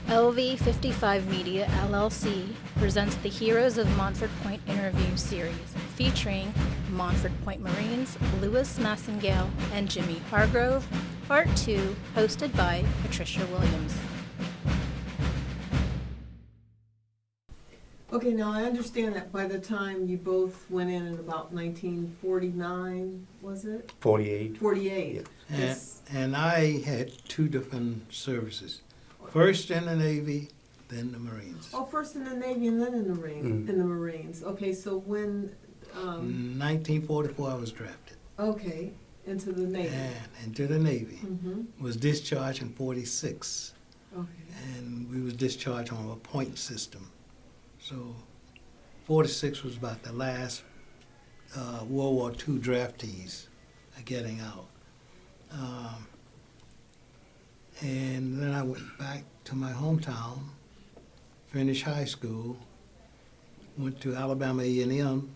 LV55 Media LLC presents the Heroes of Montford Point interview series featuring Montford Point Marines Louis Massengale and Jimmy Hargrove, Part 2, hosted by Patricia Williams. Okay, now I understand that by the time you both went in about 1949, was it? 48. 48. Yeah. And I had two different services. First in the Navy, then the Marines. Oh, first in the Navy and then in the Marines. Okay, so when... 1944 I was drafted. Okay, into the Navy. And into the Navy. Mm-hmm. Was discharged in 46. Okay. And we was discharged on a point system. So 46 was about the last World War II draftees getting out. And then I went back to my hometown, finished high school, went to Alabama A&M,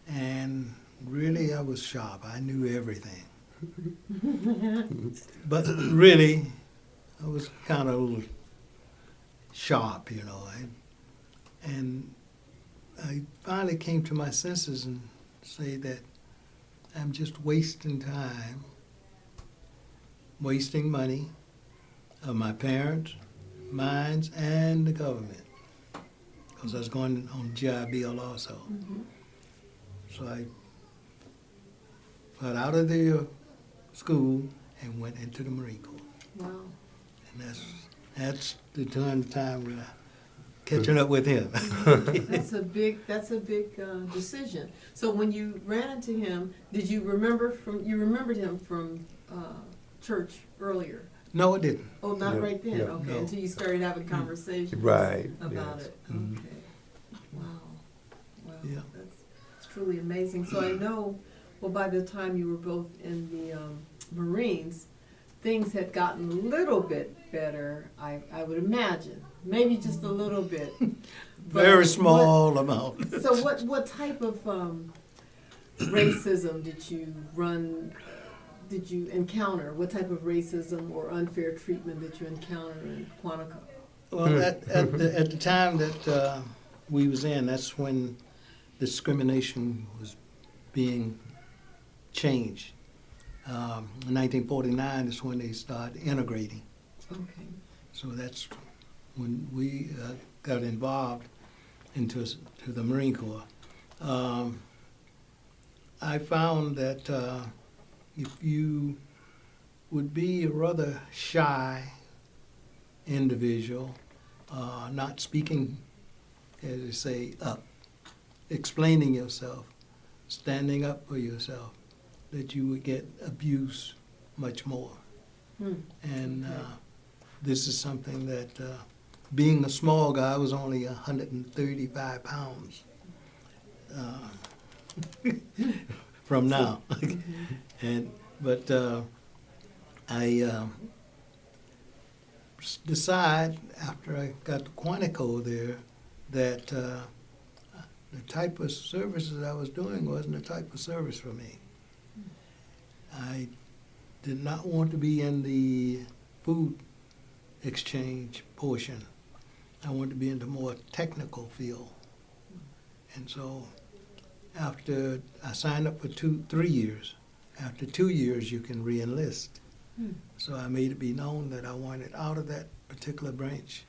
and really I was sharp. I knew everything. But really, I was kind of a little sharp, you know. And I finally came to my senses and say that I'm just wasting time, wasting money of my parents, mine, and the government, because I was going on GI Bill also. Mm-hmm. So I got out of the school and went into the Marine Corps. Wow. And that's the time when I catching up with him. That's a big decision. So when you ran into him, did you remembered him from church earlier? No, I didn't. Oh, not right then. No, Okay, no. until you started having conversations Right, about yes. it. Mhm. Okay. Wow. Yeah. That's truly amazing. So I know, well, by the time you were both in the Marines, things had gotten a little bit better, I would imagine. Maybe just a little bit. Very small amount. So what type of racism did you encounter? What type of racism or unfair treatment did you encounter in Quantico? Well, at the time that we was in, that's when discrimination was being changed. In 1949 is when they started integrating. Okay. So that's when we got involved to the Marine Corps. I found that if you would be a rather shy individual, not speaking, as they say, up, explaining yourself, standing up for yourself, that you would get abused much more. And this is something that, being a small guy, I was only 135 pounds from now. But I decided after I got to Quantico there that the type of services I was doing wasn't the type of service for me. I did not want to be in the food exchange portion. I wanted to be in the more technical field. And so after I signed up for 3 years, after 2 years you can re-enlist. So I made it be known that I wanted out of that particular branch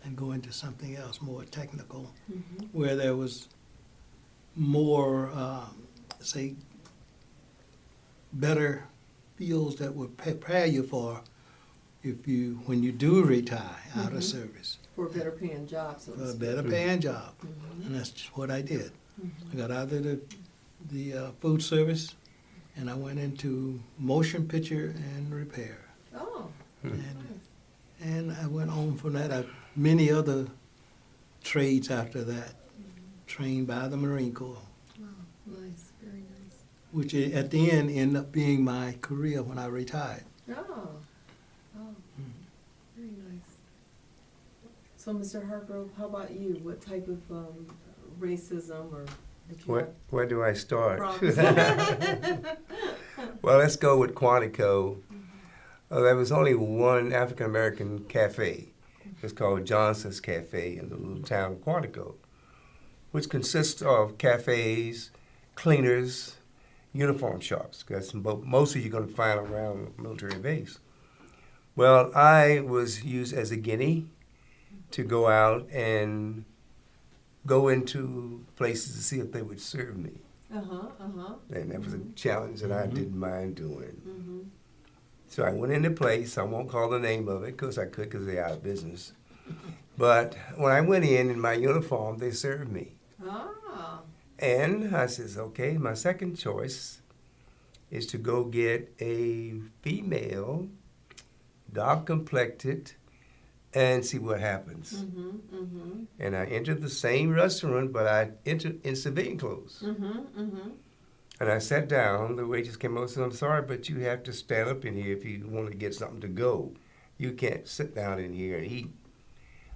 and go into something else, more technical, where there was more, say, better fields that would prepare you for when you do retire out of service. For a better paying job, so to For a speak. better paying job. And that's just what I did. I got out of the food service and I went into motion picture and repair. Oh. And I went on from that. Many other trades after that, trained by the Marine Corps. Wow, nice, very nice. Which at the end ended up being my career when I retired. Oh, very nice. So, Mr. Hargrove, how about you? What type of racism or did you Where do I start? problems? Well, let's go with Quantico. There was only one African American cafe It's called Johnson's Cafe in the little town of Quantico, which consists of cafes, cleaners, uniform shops. That's mostly you're going to find around a military base. Well, I was used as a guinea to go out and go into places to see if they would serve me. And that was a challenge that I didn't mind doing. So I went into place. I won't call the name of it because I could, because they're out of business. But when I went in my uniform, they served me. And I says, okay, my second choice is to go get a female, dark-complected, and see what happens. And I entered the same restaurant, but I entered in civilian clothes. And I sat down. The waitress came over and said, I'm sorry, but you have to stand up in here if you want to get something to go. You can't sit down in here and eat.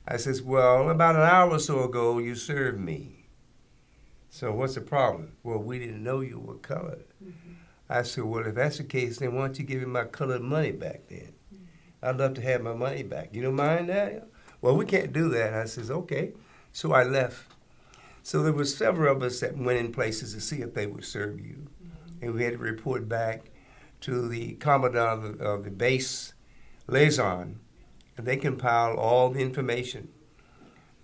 I says, well, about an hour or so ago, you served me. So what's the problem? Well, we didn't know you were colored. I said, well, if that's the case, then why don't you give me my colored money back then? I'd love to have my money back. You don't mind that? Well, we can't do that. I says, okay. So I left. So there were several of us that went in places to see if they would serve you. And we had to report back to the commandant of the base liaison. And they compiled all the information.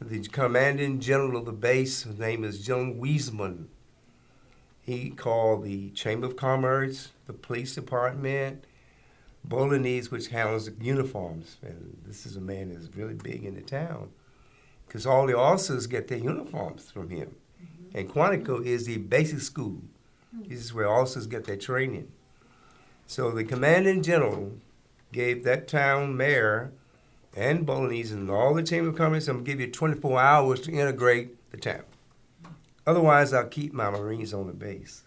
The commanding general of the base, his name is General Wiesman. He called the Chamber of Commerce, the police department, Bolognese, which handles the uniforms. And this is a man that's really big in the town because all the officers get their uniforms from him. And Quantico is the basic school. This is where officers get their training. So the commanding general gave that town mayor and Bolognese and all the Chamber of Commerce, I'm going to give you 24 hours to integrate the town. Otherwise, I'll keep my Marines on the base.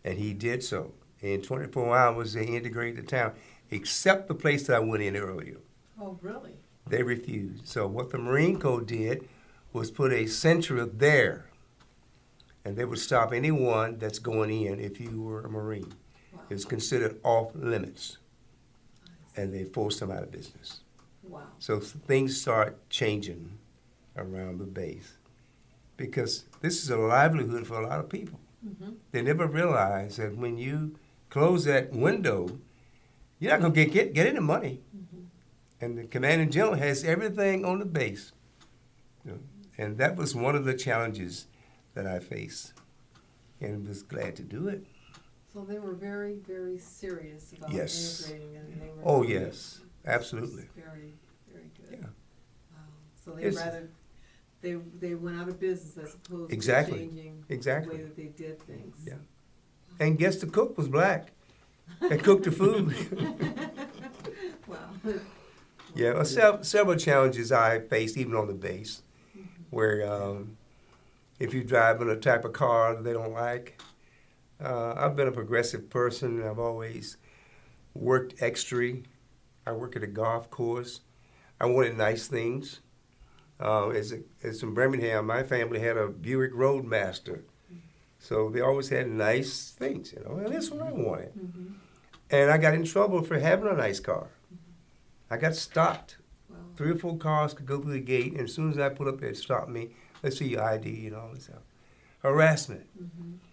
And he did so. In 24 hours, they integrated the town, except the place that I went in earlier. Oh, really? They refused. So what the Marine Corps did was put a sentry there, and they would stop anyone that's going in if you were a Marine. It was considered off limits, and they forced them out of business. So things start changing around the base because this is a livelihood for a lot of people. They never realize that when you close that window, you're not going to get any money. And the commanding general has everything on the base. And that was one of the challenges that I faced and was glad to do it. So they were very, very serious about integrating, and they were. Oh, yes, absolutely. Very, very good. Yeah. Wow. So they went out of business as opposed to changing the way that they did things. Yeah. And guess the cook was black. That cooked the food. Wow. Yeah, well, several challenges I faced even on the base, where if you drive in a type of car that they don't like. I've been a progressive person. I've always worked extra. I work at a golf course. I wanted nice things. As in Birmingham, my family had a Buick Roadmaster. So they always had nice things, and that's what I wanted. And I got in trouble for having a nice car. I got stopped. 3 or 4 cars could go through the gate, and as soon as I put up there, it stopped me. Let's see your ID and all this stuff. Harassment.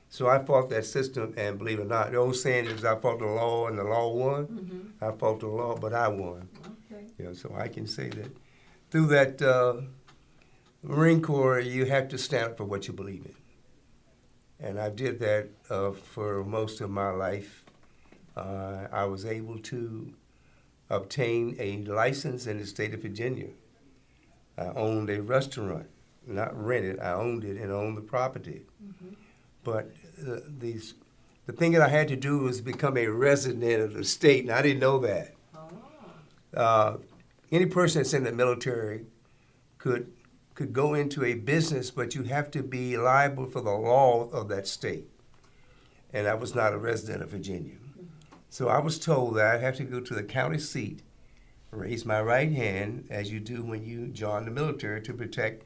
So I fought that system, and believe it or not, the old saying is I fought the law and the law won. I fought the law, but I won. So I can say that through that Marine Corps, you have to stand up for what you believe in. And I did that for most of my life. I was able to obtain a license in the state of Virginia. I owned a restaurant, not rented. I owned it and owned the property. But the thing that I had to do was become a resident of the state, and I didn't know that. Any person that's in the military could go into a business, but you have to be liable for the law of that state. And I was not a resident of Virginia. So I was told that I'd have to go to the county seat, raise my right hand, as you do when you join the military to protect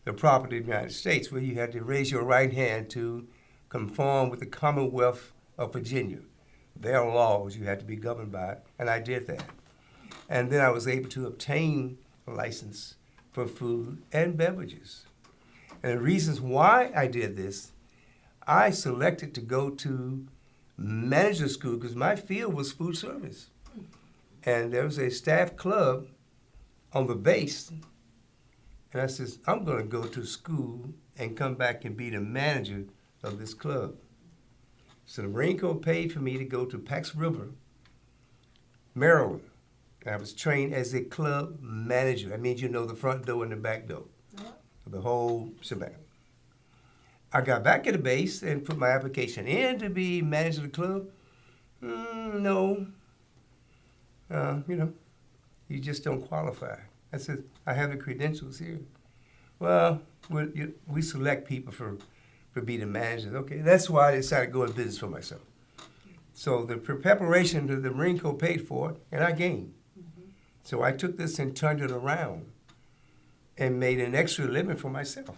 the property of the United States, where you had to raise your right hand to conform with the Commonwealth of Virginia. Their laws you had to be governed by, and I did that. And then I was able to obtain a license for food and beverages. And the reasons why I did this, I selected to go to manager school because my field was food service. And there was a staff club on the base. And I said, I'm going to go to school and come back and be the manager of this club. So the Marine Corps paid for me to go to Pax River, Maryland. I was trained as a club manager. That means you know the front door and the back door, the whole shebang. I got back at the base and put my application in to be manager of the club. No. You just don't qualify. I said, I have the credentials here. Well, we select people for being the managers. Okay, that's why I decided to go into business for myself. So the preparation to the Marine Corps paid for it, and I gained. So I took this and turned it around and made an extra living for myself.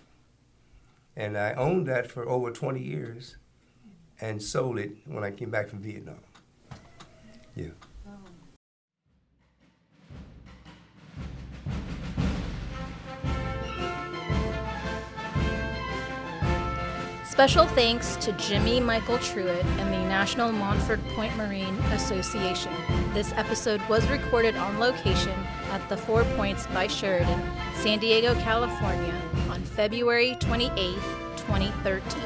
And I owned that for over 20 years and sold it when I came back from Vietnam. Yeah. Special thanks to Jimmy Michael Truitt and the National Montford Point Marine Association. This episode was recorded on location at the 4 Points by Sheridan, San Diego, California, on February 28, 2013.